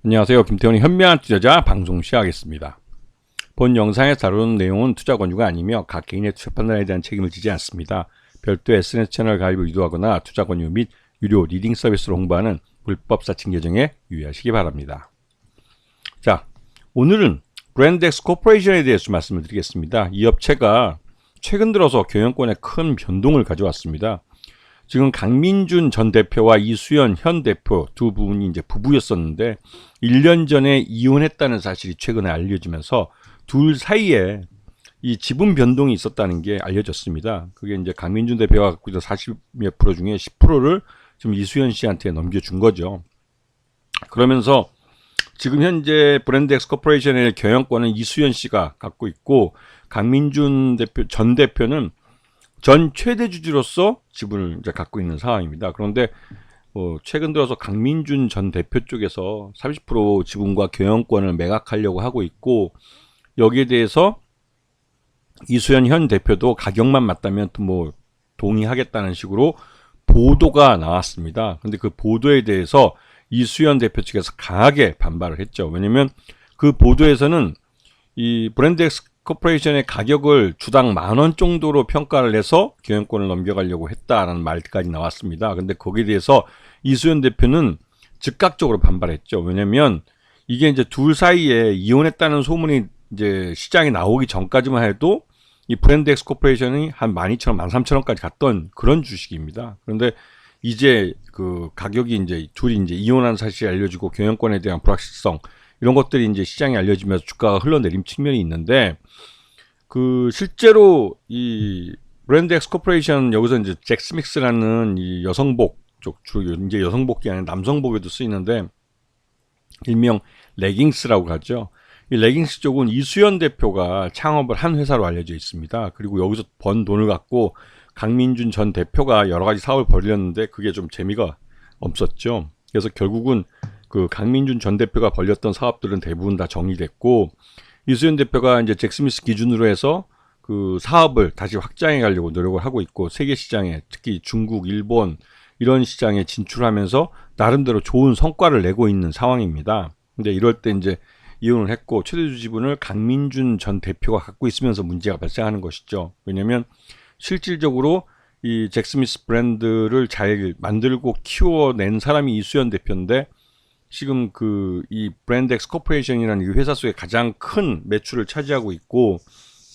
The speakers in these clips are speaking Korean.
안녕하세요. 김태훈의 현명한 투자자 방송 시작하겠습니다. 본 영상에서 다루는 내용은 투자 권유가 아니며 각 개인의 투자 판단에 대한 책임을 지지 않습니다. 별도 SNS 채널 가입을 유도하거나 투자 권유 및 유료 리딩 서비스를 홍보하는 불법 사칭 계정에 유의하시기 바랍니다. 자, 오늘은 브랜드엑스 코퍼레이션에 대해서 말씀을 드리겠습니다. 이 업체가 최근 들어서 경영권에 큰 변동을 가져왔습니다. 지금 강민준 전 대표와 이수연 현 대표 두 분이 이제 부부였었는데 1년 전에 이혼했다는 사실이 최근에 알려지면서 둘 사이에 이 지분 변동이 있었다는 게 알려졌습니다. 그게 이제 강민준 대표가 갖고 있던 40몇 프로 중에 10%를 지금 이수연 씨한테 넘겨준 거죠. 그러면서 지금 현재 브랜드엑스 코퍼레이션의 경영권은 이수연 씨가 갖고 있고 강민준 대표 전 대표는 전 최대 주주로서 지분을 이제 갖고 있는 상황입니다. 그런데 최근 들어서 강민준 전 대표 쪽에서 30% 지분과 경영권을 매각하려고 하고 있고 여기에 대해서 이수연 현 대표도 가격만 맞다면 또 동의하겠다는 식으로 보도가 나왔습니다. 근데 그 보도에 대해서 이수연 대표 측에서 강하게 반발을 했죠. 왜냐면 그 보도에서는 이 브랜드엑스 코퍼레이션의 가격을 주당 10,000원 정도로 평가를 해서 경영권을 넘겨가려고 했다라는 말까지 나왔습니다. 근데 거기에 대해서 이수연 대표는 즉각적으로 반발했죠. 왜냐면 이게 이제 둘 사이에 이혼했다는 소문이 이제 시장에 나오기 전까지만 해도 이 브랜드엑스 코퍼레이션이 한 12,000원, 13,000원까지 갔던 그런 주식입니다. 그런데 이제 그 가격이 이제 둘이 이제 이혼한 사실이 알려지고 경영권에 대한 불확실성 이런 것들이 이제 시장에 알려지면서 주가가 흘러내린 측면이 있는데 그 실제로 이 브랜드엑스 코퍼레이션 여기서 이제 잭스믹스라는 이 여성복 쪽 주로 이제 여성복이 아니라 남성복에도 쓰이는데 일명 레깅스라고 하죠. 이 레깅스 쪽은 이수연 대표가 창업을 한 회사로 알려져 있습니다. 그리고 여기서 번 돈을 갖고 강민준 전 대표가 여러 가지 사업을 벌였는데 그게 좀 재미가 없었죠. 그래서 결국은 그 강민준 전 대표가 벌렸던 사업들은 대부분 다 정리됐고 이수연 대표가 이제 잭스미스 기준으로 해서 그 사업을 다시 확장해 가려고 노력을 하고 있고 세계 시장에 특히 중국, 일본 이런 시장에 진출하면서 나름대로 좋은 성과를 내고 있는 상황입니다. 근데 이럴 때 이제 이혼을 했고 최대주 지분을 강민준 전 대표가 갖고 있으면서 문제가 발생하는 것이죠. 왜냐하면 실질적으로 이 잭스미스 브랜드를 잘 만들고 키워낸 사람이 이수연 대표인데 지금 그 이 브랜드엑스 코퍼레이션이라는 이 회사 속에 가장 큰 매출을 차지하고 있고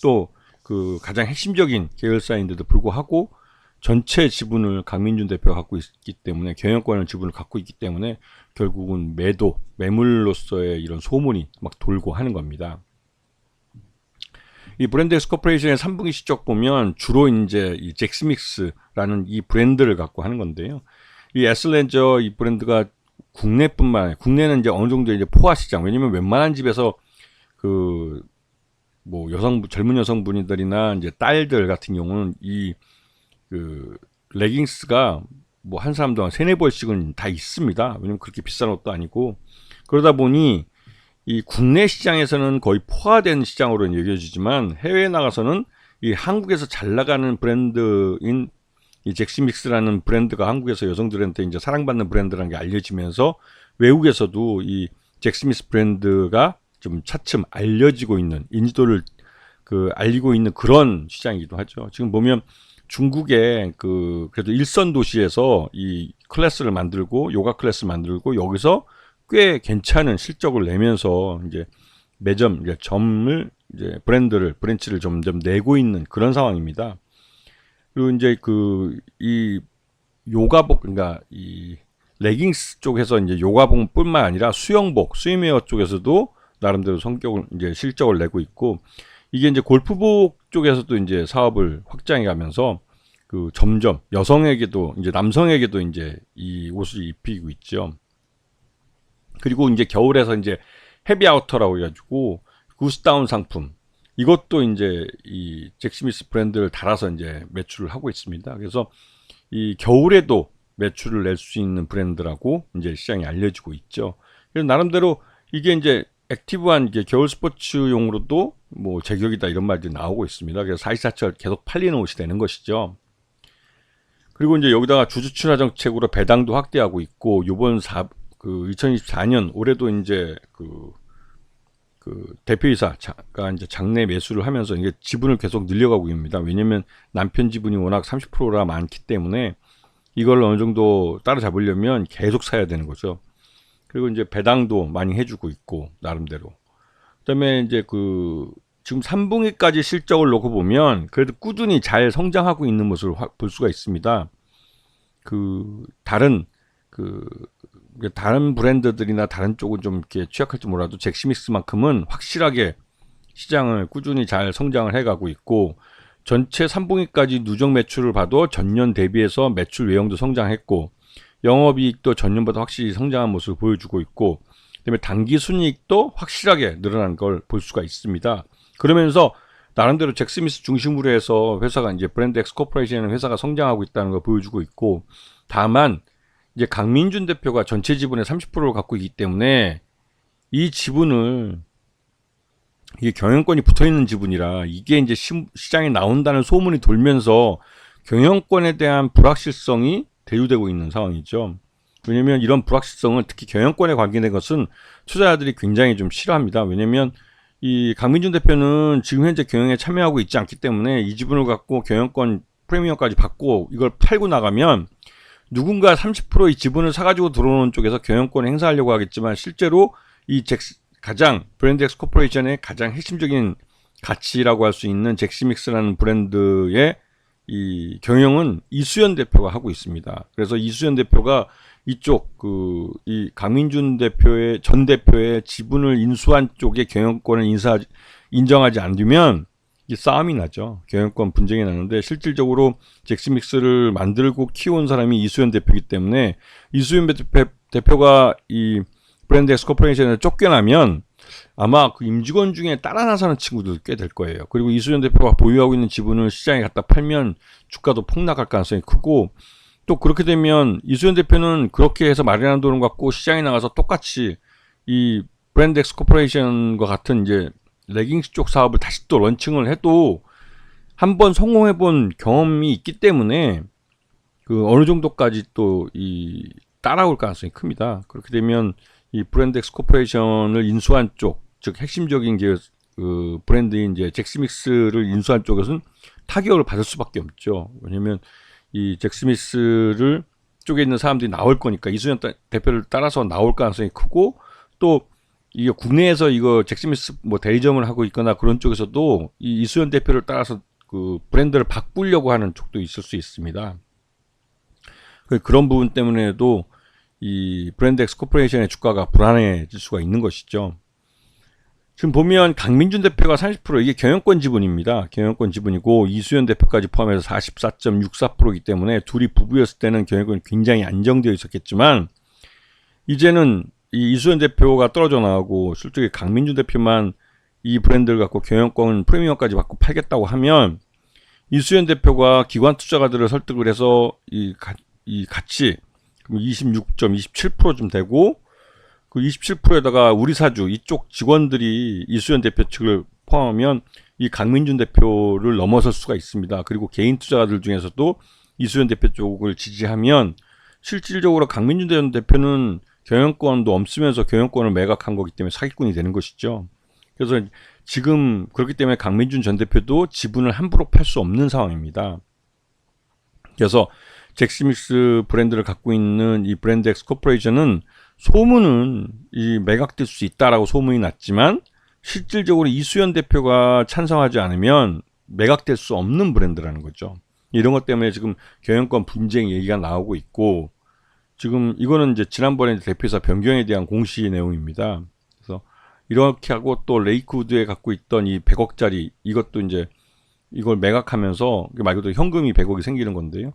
또 그 가장 핵심적인 계열사인데도 불구하고 전체 지분을 강민준 대표가 갖고 있기 때문에 경영권의 지분을 갖고 있기 때문에 결국은 매물로서의 이런 소문이 막 돌고 하는 겁니다. 이 브랜드엑스 코퍼레이션의 3분기 실적 보면 주로 이제 이 잭스믹스라는 이 브랜드를 갖고 하는 건데요. 이 에슬렌저 이 브랜드가 국내뿐만 아니라 국내는 이제 어느 정도 이제 포화 시장 왜냐면 웬만한 집에서 그 젊은 여성분들이나 이제 딸들 같은 경우는 이 그 레깅스가 한 사람도 한 3-4벌씩은 다 있습니다. 왜냐면 그렇게 비싼 옷도 아니고 그러다 보니 이 국내 시장에서는 거의 포화된 시장으로 여겨지지만 해외에 나가서는 이 한국에서 잘 나가는 브랜드인 이 잭스믹스라는 브랜드가 한국에서 여성들한테 이제 사랑받는 브랜드라는 게 알려지면서 외국에서도 이 잭스믹스 브랜드가 좀 차츰 알려지고 있는 인지도를 알리고 있는 그런 시장이기도 하죠. 지금 보면 중국의 그래도 일선 도시에서 이 클래스를 만들고 요가 클래스 만들고 여기서 꽤 괜찮은 실적을 내면서 이제 매점 점을 이제 브랜치를 점점 내고 있는 그런 상황입니다. 그리고 이제 이 요가복 그러니까 이 레깅스 쪽에서 이제 요가복뿐만 아니라 수영복, 스위미웨어 쪽에서도 나름대로 이제 실적을 내고 있고 이게 이제 골프복 쪽에서도 이제 사업을 확장해 가면서 점점 여성에게도 이제 남성에게도 이제 이 옷을 입히고 있죠. 그리고 이제 겨울에서 이제 헤비아우터라고 해가지고 구스다운 상품 이것도 이제 이 잭스미스 브랜드를 달아서 이제 매출을 하고 있습니다. 그래서 이 겨울에도 매출을 낼 수 있는 브랜드라고 이제 시장에 알려지고 있죠. 그래서 나름대로 이게 이제 액티브한 이게 겨울 스포츠용으로도 제격이다 이런 말들이 나오고 있습니다. 그래서 사시사철 계속 팔리는 옷이 되는 것이죠. 그리고 이제 여기다가 주주친화 정책으로 배당도 확대하고 있고 요번 그 2024년 올해도 이제 그 대표이사가 이제 장내 매수를 하면서 이게 지분을 계속 늘려가고 있습니다. 왜냐면 남편 지분이 워낙 30%라 많기 때문에 이걸 어느 정도 따라잡으려면 계속 사야 되는 거죠. 그리고 이제 배당도 많이 해주고 있고 나름대로. 그다음에 이제 지금 3분기까지 실적을 놓고 보면 그래도 꾸준히 잘 성장하고 있는 모습을 볼 수가 있습니다. 다른 브랜드들이나 다른 쪽은 좀 이렇게 취약할지 몰라도 잭스믹스만큼은 확실하게 시장을 꾸준히 잘 성장을 해가고 있고, 전체 3분기까지 누적 매출을 봐도 전년 대비해서 매출 외형도 성장했고, 영업이익도 전년보다 확실히 성장한 모습을 보여주고 있고, 그다음에 당기 순이익도 확실하게 늘어난 걸 볼 수가 있습니다. 그러면서 나름대로 잭스미스 중심으로 해서 회사가 이제 브랜드 엑스 코퍼레이션의 회사가 성장하고 있다는 걸 보여주고 있고, 다만 이제 강민준 대표가 전체 지분의 30%를 갖고 있기 때문에 이 지분을, 이게 경영권이 붙어 있는 지분이라 이게 이제 시장에 나온다는 소문이 돌면서 경영권에 대한 불확실성이 대두되고 있는 상황이죠. 왜냐면 이런 불확실성은 특히 경영권에 관계된 것은 투자자들이 굉장히 좀 싫어합니다. 왜냐면 이 강민준 대표는 지금 현재 경영에 참여하고 있지 않기 때문에 이 지분을 갖고 경영권 프리미엄까지 받고 이걸 팔고 나가면 누군가 30%의 지분을 사가지고 들어오는 쪽에서 경영권을 행사하려고 하겠지만, 실제로 이 가장 브랜드 엑스 코퍼레이션의 가장 핵심적인 가치라고 할 수 있는 잭스믹스라는 브랜드의 이 경영은 이수연 대표가 하고 있습니다. 그래서 이수연 대표가 이쪽 이 강민준 대표의 전 대표의 지분을 인수한 쪽의 경영권을 인정하지 않으면 이 싸움이 나죠. 경영권 분쟁이 나는데, 실질적으로 잭스믹스를 만들고 키운 사람이 이수연 대표이기 때문에 이수연 대표가 이 브랜드 엑스 코퍼레이션에 쫓겨나면 아마 그 임직원 중에 따라 나서는 친구들 꽤 될 거예요. 그리고 이수연 대표가 보유하고 있는 지분을 시장에 갖다 팔면 주가도 폭락할 가능성이 크고, 또 그렇게 되면 이수연 대표는 그렇게 해서 마련한 돈을 갖고 시장에 나가서 똑같이 이 브랜드 엑스 코퍼레이션과 같은 이제 레깅스 쪽 사업을 다시 또 런칭을 해도 한번 성공해본 경험이 있기 때문에 어느 정도까지 또 따라올 가능성이 큽니다. 그렇게 되면 이 브랜드 엑스 코퍼레이션을 인수한 쪽, 즉 핵심적인 브랜드인 이제 잭스믹스를 인수한 쪽에서는 타격을 받을 수밖에 없죠. 왜냐면 이 잭스믹스를 쪽에 있는 사람들이 나올 거니까 이수연 대표를 따라서 나올 가능성이 크고, 또 이게 국내에서 잭스미스 대리점을 하고 있거나 그런 쪽에서도 이 이수연 대표를 따라서 브랜드를 바꾸려고 하는 쪽도 있을 수 있습니다. 그런 부분 때문에도 이 브랜드 엑스 코퍼레이션의 주가가 불안해질 수가 있는 것이죠. 지금 보면 강민준 대표가 30%, 이게 경영권 지분입니다. 경영권 지분이고 이수연 대표까지 포함해서 44.64%이기 때문에 둘이 부부였을 때는 경영권이 굉장히 안정되어 있었겠지만, 이제는 이 이수연 대표가 떨어져 나가고 실제로 강민준 대표만 이 브랜드를 갖고 경영권 프리미엄까지 받고 팔겠다고 하면, 이수연 대표가 기관 투자가들을 설득을 해서 이 가치 26.27%좀 되고, 그 27%에다가 우리 사주 이쪽 직원들이 이수연 대표 측을 포함하면 이 강민준 대표를 넘어설 수가 있습니다. 그리고 개인 투자가들 중에서도 이수연 대표 쪽을 지지하면 실질적으로 강민준 대표는 경영권도 없으면서 경영권을 매각한 거기 때문에 사기꾼이 되는 것이죠. 그래서 지금 그렇기 때문에 강민준 전 대표도 지분을 함부로 팔 수 없는 상황입니다. 그래서 잭스믹스 브랜드를 갖고 있는 이 브랜드 엑스 코퍼레이션은 소문은 이 매각될 수 있다라고 소문이 났지만, 실질적으로 이수연 대표가 찬성하지 않으면 매각될 수 없는 브랜드라는 거죠. 이런 것 때문에 지금 경영권 분쟁 얘기가 나오고 있고, 지금 이거는 이제 지난번에 대표이사 변경에 대한 공시 내용입니다. 그래서 이렇게 하고 또 레이크우드에 갖고 있던 이 100억짜리 이것도 이제 이걸 매각하면서 말 그대로 현금이 100억이 생기는 건데요.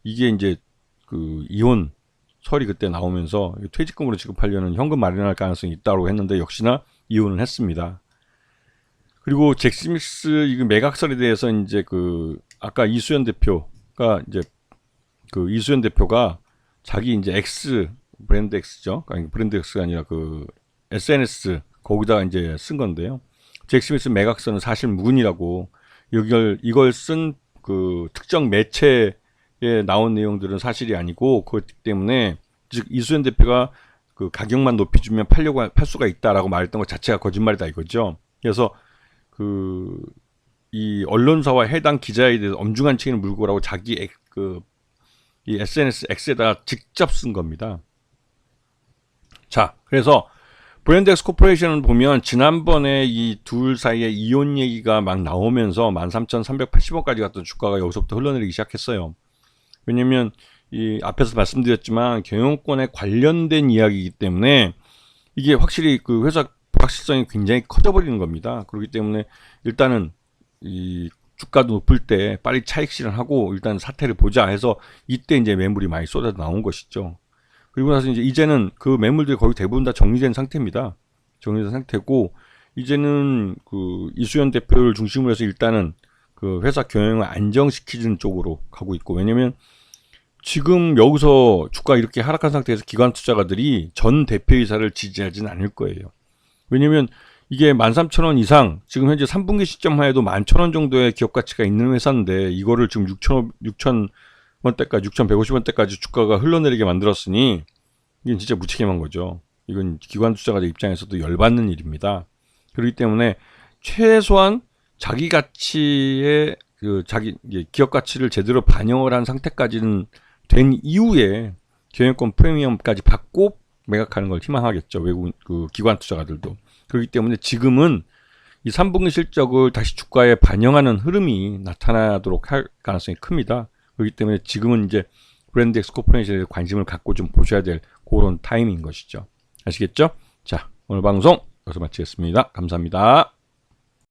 이게 이제 이혼 설이 그때 나오면서 퇴직금으로 지급하려는 현금 마련할 가능성이 있다고 했는데 역시나 이혼을 했습니다. 그리고 잭스믹스 이 매각설에 대해서 이제 아까 이수연 대표가 이수연 대표가 자기 이제 브랜드 X죠. 아니, 브랜드 X가 아니라 SNS 거기다가 이제 쓴 건데요. 잭스믹스 매각서는 사실 무근이라고, 이걸 쓴 특정 매체에 나온 내용들은 사실이 아니고, 그렇기 때문에 즉 이수연 대표가 그 가격만 높여주면 팔 수가 있다라고 말했던 것 자체가 거짓말이다 이거죠. 그래서 이 언론사와 해당 기자에 대해서 엄중한 책임을 물고 오라고 자기 이 SNS X에다가 직접 쓴 겁니다. 자, 그래서 브랜드엑스 코퍼레이션을 보면 지난번에 이 둘 사이에 이혼 얘기가 막 나오면서 13,380원까지 갔던 주가가 여기서부터 흘러내리기 시작했어요. 왜냐면 이 앞에서 말씀드렸지만 경영권에 관련된 이야기이기 때문에 이게 확실히 그 회사 불확실성이 굉장히 커져버리는 겁니다. 그렇기 때문에 일단은 이 주가도 높을 때 빨리 차익 실현하고 일단 사태를 보자 해서 이때 이제 매물이 많이 쏟아져 나온 것이죠. 그리고 나서 이제는 그 매물들이 거의 대부분 다 정리된 상태입니다. 정리된 상태고 이제는 그 이수연 대표를 중심으로 해서 일단은 그 회사 경영을 안정시키는 쪽으로 가고 있고, 왜냐면 지금 여기서 주가 이렇게 하락한 상태에서 기관 투자가들이 전 대표이사를 지지하지는 않을 거예요. 왜냐면 이게 13,000원 이상, 지금 현재 3분기 시점만 해도 11,000원 정도의 기업 가치가 있는 회사인데 이거를 지금 6,150원대까지 주가가 흘러내리게 만들었으니 이건 진짜 무책임한 거죠. 이건 기관 투자가들 입장에서도 열받는 일입니다. 그렇기 때문에 최소한 자기 가치의 자기 기업 가치를 제대로 반영을 한 상태까지는 된 이후에 경영권 프리미엄까지 받고 매각하는 걸 희망하겠죠. 외국 기관 투자가들도. 그렇기 때문에 지금은 이 3분기 실적을 다시 주가에 반영하는 흐름이 나타나도록 할 가능성이 큽니다. 그렇기 때문에 지금은 이제 브랜드엑스 코퍼레이션에 관심을 갖고 좀 보셔야 될 그런 타이밍인 것이죠. 아시겠죠? 자, 오늘 방송 여기서 마치겠습니다. 감사합니다.